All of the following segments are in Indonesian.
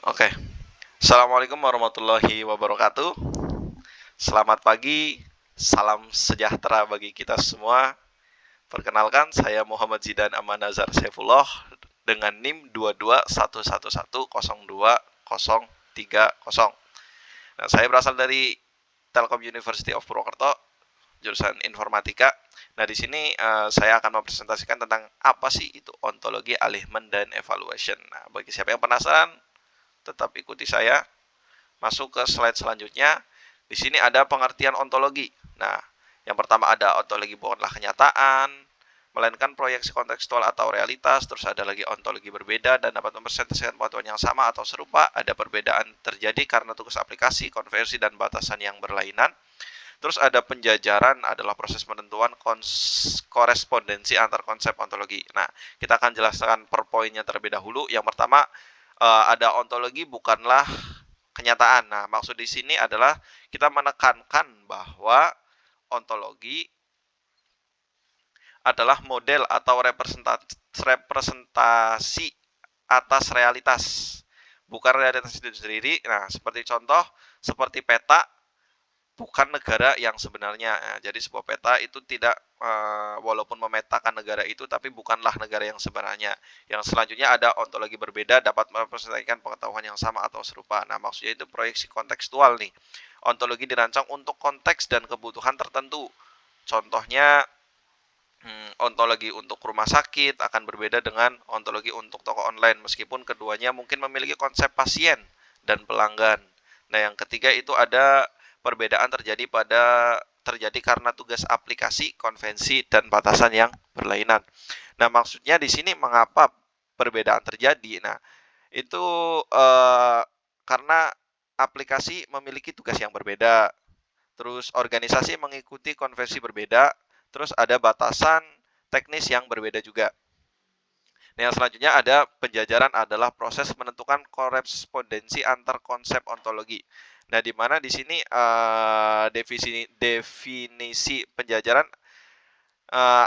Oke, Assalamualaikum warahmatullahi wabarakatuh. Selamat pagi, salam sejahtera bagi kita semua. Perkenalkan, saya Muhammad Zidan Amanazar Saifullah dengan NIM 2211102030. Nah, saya berasal dari Telkom University of Purwokerto, jurusan Informatika. Nah, di sini saya akan mempresentasikan tentang apa sih itu ontologi, alignment, dan evaluation. Nah, bagi siapa yang penasaran, tetap ikuti saya. Masuk ke slide selanjutnya. Di sini ada pengertian ontologi. Nah, yang pertama ada ontologi bukanlah kenyataan, melainkan proyeksi kontekstual atau realitas. Terus ada lagi ontologi berbeda dan dapat mempresentasikan pengetahuan yang sama atau serupa. Ada perbedaan terjadi karena tugas aplikasi, konversi, dan batasan yang berlainan. Terus ada penjajaran adalah proses penentuan korespondensi antar konsep ontologi. Nah, kita akan jelaskan per poinnya terlebih dahulu. Yang pertama, ada ontologi bukanlah kenyataan. Nah, maksud di sini adalah kita menekankan bahwa ontologi adalah model atau representasi atas realitas, bukan realitas itu sendiri. Nah, seperti contoh, seperti peta bukan negara yang sebenarnya. Nah, jadi sebuah peta itu tidak walaupun memetakan negara itu, tapi bukanlah negara yang sebenarnya. Yang selanjutnya ada ontologi berbeda dapat merepresentasikan pengetahuan yang sama atau serupa. Nah, maksudnya itu proyeksi kontekstual nih. Ontologi dirancang untuk konteks dan kebutuhan tertentu. Contohnya, ontologi untuk rumah sakit akan berbeda dengan ontologi untuk toko online, meskipun keduanya mungkin memiliki konsep pasien dan pelanggan. Nah, yang ketiga itu ada perbedaan terjadi karena tugas aplikasi, konvensi, dan batasan yang berlainan. Nah, maksudnya di sini mengapa perbedaan terjadi? Nah, itu karena aplikasi memiliki tugas yang berbeda, terus organisasi mengikuti konvensi berbeda, terus ada batasan teknis yang berbeda juga. Nah, yang selanjutnya ada penjajaran adalah proses menentukan korespondensi antar konsep ontologi. Nah, di mana di sini definisi penjajaran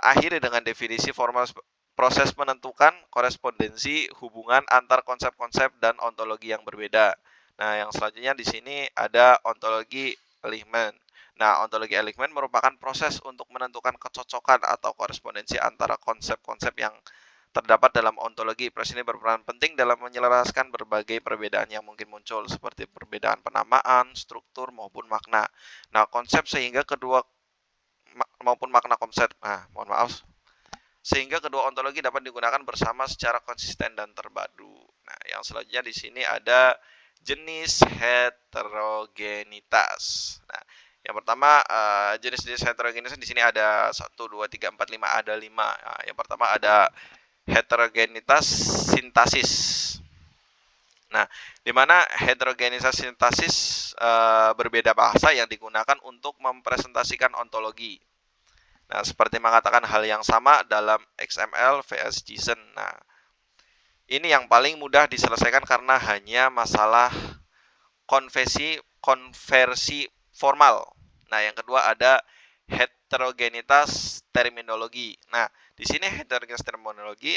akhiri dengan definisi formal proses menentukan korespondensi hubungan antar konsep-konsep dan ontologi yang berbeda. Nah, yang selanjutnya di sini ada ontologi alignment. Nah, ontologi alignment merupakan proses untuk menentukan kecocokan atau korespondensi antara konsep-konsep yang terdapat dalam ontologi. Proses ini berperan penting dalam menyelaraskan berbagai perbedaan yang mungkin muncul, seperti perbedaan penamaan, struktur, maupun makna. Nah, konsep sehingga kedua maupun makna konsep. Nah, mohon maaf. Sehingga kedua ontologi dapat digunakan bersama secara konsisten dan terpadu. Nah, yang selanjutnya di sini ada jenis heterogenitas. Nah, yang pertama jenis-jenis heterogenitas di sini ada 1, 2, 3, 4, 5, ada 5. Nah, yang pertama ada heterogenitas sintasis. Nah, di mana heterogenitas sintasis berbeda bahasa yang digunakan untuk mempresentasikan ontologi. Nah, seperti mengatakan hal yang sama dalam XML vs JSON. Nah, ini yang paling mudah diselesaikan karena hanya masalah konversi formal. Nah, yang kedua ada heterogenitas terminologi. Nah, di sini heterogenitas terminologi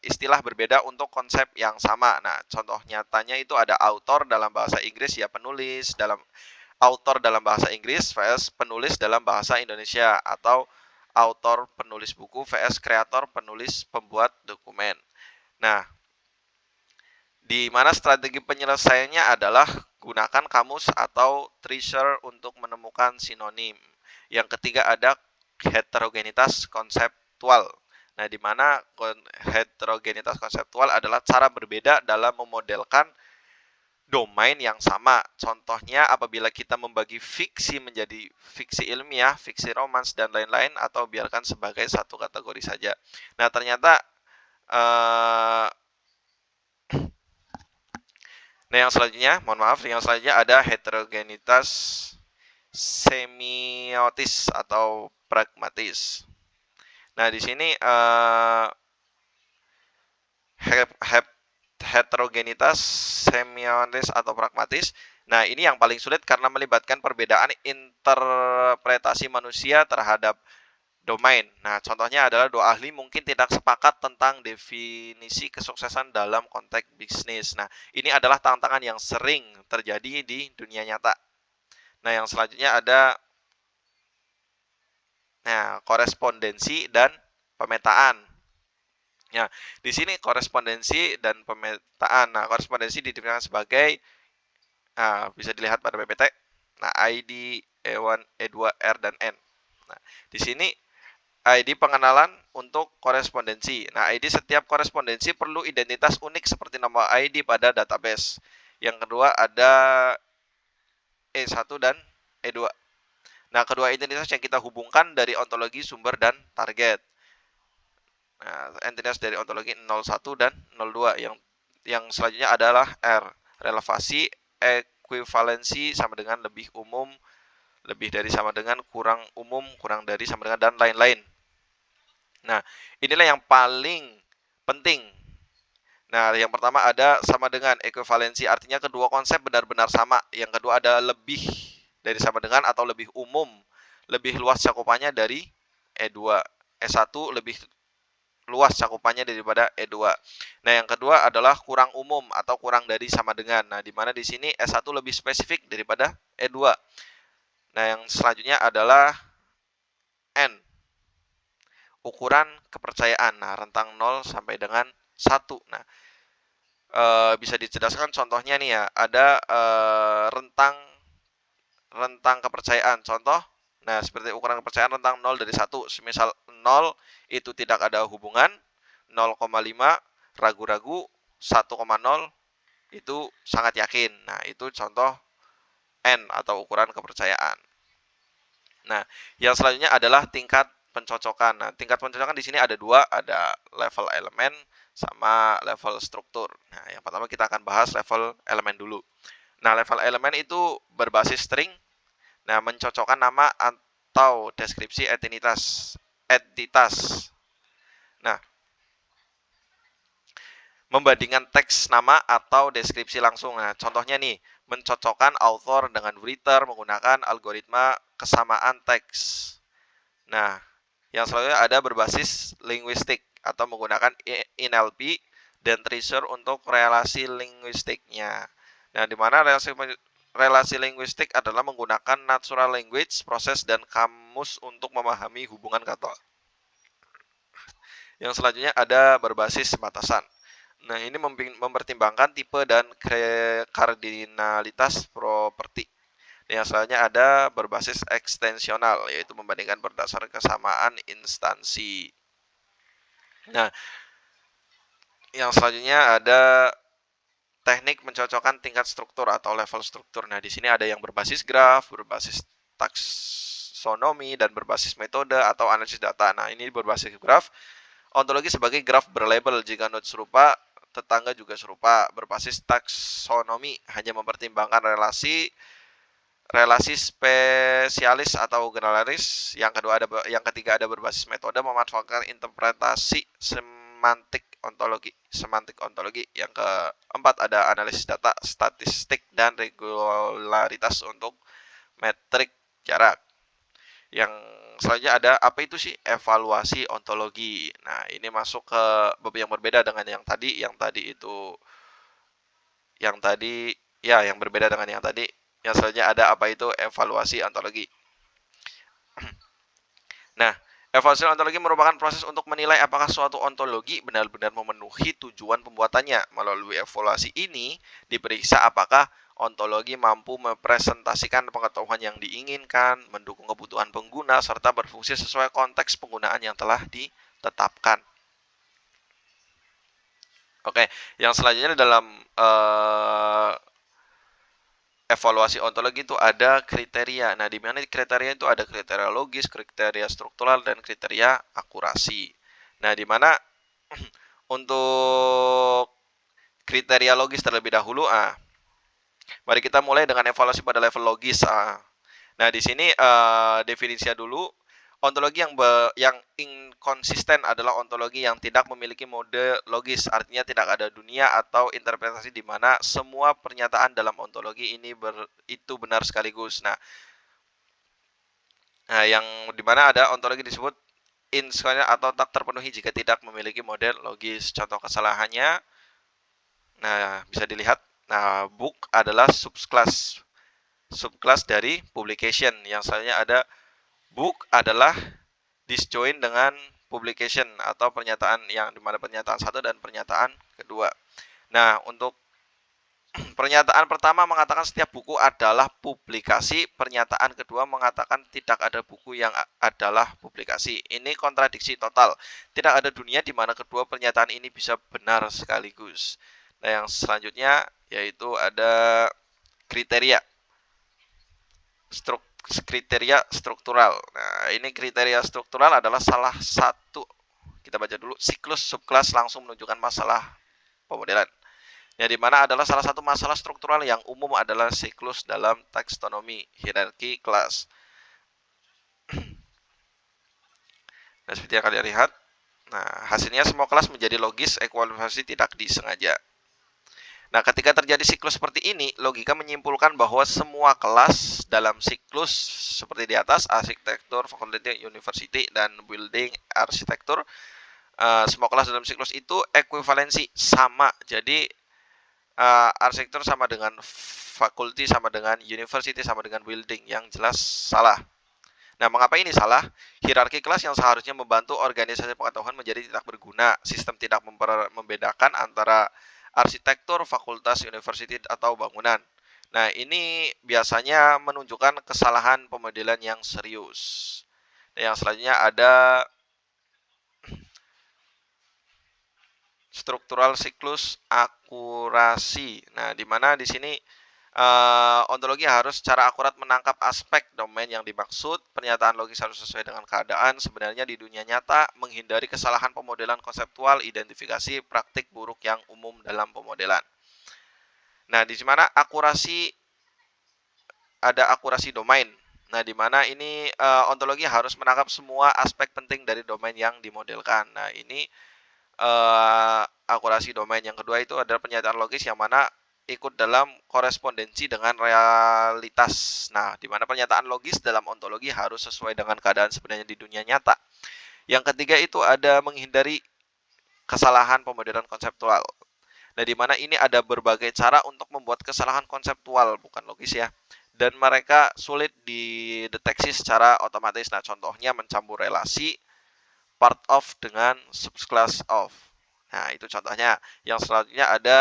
istilah berbeda untuk konsep yang sama. Nah, contoh nyatanya itu ada author dalam bahasa Inggris ya penulis, dalam author dalam bahasa Inggris vs penulis dalam bahasa Indonesia, atau author penulis buku vs kreator penulis pembuat dokumen. Nah, di mana strategi penyelesaiannya adalah gunakan kamus atau treasure untuk menemukan sinonim. Yang ketiga ada heterogenitas konseptual. Nah, di mana heterogenitas konseptual adalah cara berbeda dalam memodelkan domain yang sama. Contohnya apabila kita membagi fiksi menjadi fiksi ilmiah, fiksi romans, dan lain-lain, atau biarkan sebagai satu kategori saja. Nah, ternyata nah, yang selanjutnya, mohon maaf, yang selanjutnya ada heterogenitas semiotis atau pragmatis. Nah, di sini heterogenitas semiotis atau pragmatis. Nah, ini yang paling sulit karena melibatkan perbedaan interpretasi manusia terhadap domain. Nah, contohnya adalah dua ahli mungkin tidak sepakat tentang definisi kesuksesan dalam konteks bisnis. Nah, ini adalah tantangan yang sering terjadi di dunia nyata. Nah, yang selanjutnya ada korespondensi dan pemetaan. Nah, di sini korespondensi dan pemetaan. Nah, korespondensi didefinisikan sebagai bisa dilihat pada PPT. Nah, ID, E1, E2, R, dan N. Nah, di sini ID pengenalan untuk korespondensi. Nah, ID setiap korespondensi perlu identitas unik seperti nama ID pada database. Yang kedua ada E1 dan E2. Nah, kedua identitas yang kita hubungkan dari ontologi sumber dan target. Nah, identitas dari ontologi 01 dan 02. Yang selanjutnya adalah R. Relevasi, ekuivalensi sama dengan lebih umum, lebih dari sama dengan kurang umum, kurang dari sama dengan, dan lain-lain. Nah, inilah yang paling penting. Nah, yang pertama ada sama dengan ekuivalensi, artinya kedua konsep benar-benar sama. Yang kedua ada lebih dari sama dengan atau lebih umum, lebih luas cakupannya dari E2. E1 lebih luas cakupannya daripada E2. Nah, yang kedua adalah kurang umum atau kurang dari sama dengan. Nah, di mana di sini E1 lebih spesifik daripada E2. Nah, yang selanjutnya adalah N. Ukuran kepercayaan. Nah, rentang 0 sampai dengan 1. Nah, bisa dijelaskan contohnya nih ya. Ada rentang kepercayaan. Contoh, nah seperti ukuran kepercayaan rentang 0 dari 1. Semisal 0 itu tidak ada hubungan, 0,5 ragu-ragu, 1,0 itu sangat yakin. Nah, itu contoh N atau ukuran kepercayaan. Nah, yang selanjutnya adalah tingkat pencocokan. Nah, tingkat pencocokan di sini ada dua, ada level elemen sama level struktur. Nah, yang pertama kita akan bahas level elemen dulu. Nah, level elemen itu berbasis string. Nah, mencocokkan nama atau deskripsi entitas. Nah, membandingkan teks nama atau deskripsi langsung. Nah, contohnya nih, mencocokkan author dengan writer menggunakan algoritma kesamaan teks. Nah, yang selanjutnya ada berbasis linguistik atau menggunakan NLP dan Treasure untuk relasi linguistiknya. Nah, di mana relasi linguistik adalah menggunakan natural language, proses, dan kamus untuk memahami hubungan kata. Yang selanjutnya ada berbasis batasan. Nah, ini mempertimbangkan tipe dan kardinalitas properti. Yang selanjutnya ada berbasis ekstensional, yaitu membandingkan berdasar kesamaan instansi. Nah, yang selanjutnya ada teknik mencocokkan tingkat struktur atau level struktur. Nah, di sini ada yang berbasis graf, berbasis taksonomi, dan berbasis metode atau analisis data. Nah, ini berbasis graf. Ontologi sebagai graf berlabel, jika node serupa, tetangga juga serupa. Berbasis taksonomi hanya mempertimbangkan relasi spesialis atau generalis. Yang ketiga ada berbasis metode, memanfaatkan interpretasi semantik ontologi. Yang keempat ada analisis data, statistik, dan regularitas untuk metrik jarak. Yang selanjutnya ada apa itu sih evaluasi ontologi. Nah, ini masuk ke bab yang berbeda dengan yang tadi. Yang berbeda dengan yang tadi. Yang selanjutnya ada apa itu evaluasi ontologi. Nah, evaluasi ontologi merupakan proses untuk menilai apakah suatu ontologi benar-benar memenuhi tujuan pembuatannya. Melalui evaluasi ini, diperiksa apakah ontologi mampu mempresentasikan pengetahuan yang diinginkan, mendukung kebutuhan pengguna, serta berfungsi sesuai konteks penggunaan yang telah ditetapkan. Oke, yang selanjutnya dalam evaluasi ontologi itu ada kriteria. Nah, di mana kriteria itu ada kriteria logis, kriteria struktural, dan kriteria akurasi. Nah, di mana untuk kriteria logis terlebih dahulu, mari kita mulai dengan evaluasi pada level logis. Nah, di sini definisinya dulu. Ontologi yang inkonsisten adalah ontologi yang tidak memiliki mode logis, artinya tidak ada dunia atau interpretasi di mana semua pernyataan dalam ontologi ini itu benar sekaligus. Nah, yang di mana ada ontologi disebut insconsistent atau tak terpenuhi jika tidak memiliki model logis. Contoh kesalahannya, nah bisa dilihat. Nah, book adalah subclass dari publication, yang selanjutnya ada book adalah disjoin dengan publication atau pernyataan yang dimana pernyataan satu dan pernyataan kedua. Nah, untuk pernyataan pertama mengatakan setiap buku adalah publikasi, pernyataan kedua mengatakan tidak ada buku yang adalah publikasi. Ini kontradiksi total. Tidak ada dunia di mana kedua pernyataan ini bisa benar sekaligus. Nah, yang selanjutnya yaitu ada kriteria. Kriteria struktural. Nah, ini kriteria struktural adalah salah satu, kita baca dulu, siklus subkelas langsung menunjukkan masalah pemodelan. Yang dimana adalah salah satu masalah struktural yang umum adalah siklus dalam taksonomi hierarki kelas. Nah, seperti yang kalian lihat, nah hasilnya semua kelas menjadi logis, ekualifikasi tidak disengaja. Nah, ketika terjadi siklus seperti ini, logika menyimpulkan bahwa semua kelas dalam siklus seperti di atas, arsitektur, fakultas, university, dan building arsitektur, semua kelas dalam siklus itu ekuivalensi, sama. Jadi, arsitektur sama dengan fakulti sama dengan university sama dengan building, yang jelas salah. Nah, mengapa ini salah? Hierarki kelas yang seharusnya membantu organisasi pengetahuan menjadi tidak berguna. Sistem tidak membedakan antara arsitektur, fakultas, university, atau bangunan. Nah, ini biasanya menunjukkan kesalahan pemodelan yang serius. Nah, yang selanjutnya ada struktural siklus akurasi. Nah, di mana di sini ontologi harus secara akurat menangkap aspek domain yang dimaksud. Pernyataan logis harus sesuai dengan keadaan sebenarnya di dunia nyata, menghindari kesalahan pemodelan konseptual, identifikasi praktik buruk yang umum dalam pemodelan. Nah, di mana akurasi, ada akurasi domain. Nah, di mana ini ontologi harus menangkap semua aspek penting dari domain yang dimodelkan. Nah, ini akurasi domain. Yang kedua itu adalah pernyataan logis yang mana ikut dalam korespondensi dengan realitas. Nah, di mana pernyataan logis dalam ontologi harus sesuai dengan keadaan sebenarnya di dunia nyata. Yang ketiga itu ada menghindari kesalahan pemodelan konseptual. Nah, di mana ini ada berbagai cara untuk membuat kesalahan konseptual, bukan logis ya. Dan mereka sulit dideteksi secara otomatis. Nah, contohnya mencampur relasi part of dengan subclass of. Nah, itu contohnya. Yang selanjutnya ada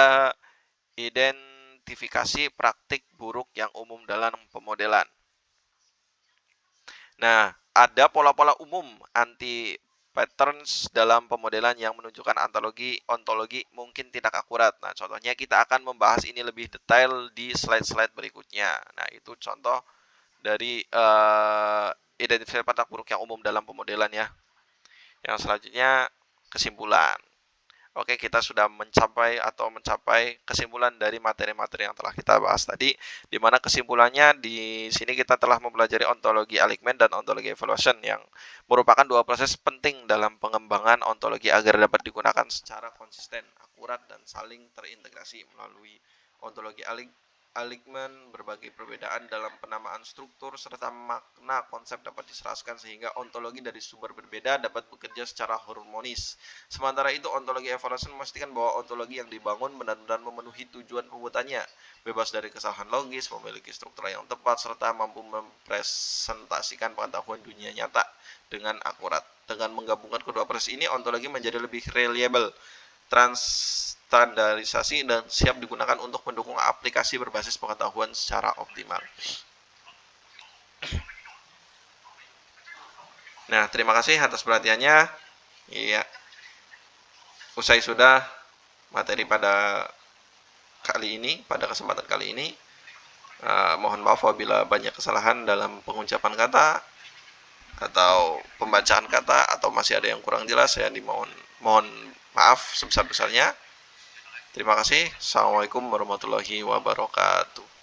identifikasi praktik buruk yang umum dalam pemodelan. Nah, ada pola-pola umum anti patterns dalam pemodelan yang menunjukkan ontologi mungkin tidak akurat. Nah, contohnya kita akan membahas ini lebih detail di slide-slide berikutnya. Nah, itu contoh dari identifikasi praktik buruk yang umum dalam pemodelan ya. Yang selanjutnya kesimpulan. Oke, kita sudah mencapai kesimpulan dari materi-materi yang telah kita bahas tadi, di mana kesimpulannya di sini kita telah mempelajari ontologi alignment dan ontologi evaluation yang merupakan dua proses penting dalam pengembangan ontologi agar dapat digunakan secara konsisten, akurat, dan saling terintegrasi. Melalui ontologi alignment, berbagai perbedaan dalam penamaan struktur serta makna konsep dapat diselaraskan sehingga ontologi dari sumber berbeda dapat bekerja secara harmonis. Sementara itu, ontologi evaluation memastikan bahwa ontologi yang dibangun benar-benar memenuhi tujuan pembuatannya, bebas dari kesalahan logis, memiliki struktur yang tepat, serta mampu mempresentasikan pengetahuan dunia nyata dengan akurat. Dengan menggabungkan kedua proses ini, ontologi menjadi lebih reliable, standarisasi, dan siap digunakan untuk mendukung aplikasi berbasis pengetahuan secara optimal. Nah, terima kasih atas perhatiannya. Iya. Usai sudah materi pada kesempatan kali ini. Mohon maaf apabila banyak kesalahan dalam pengucapan kata atau pembacaan kata atau masih ada yang kurang jelas. Saya mohon maaf sebesar-besarnya. Terima kasih. Assalamualaikum warahmatullahi wabarakatuh.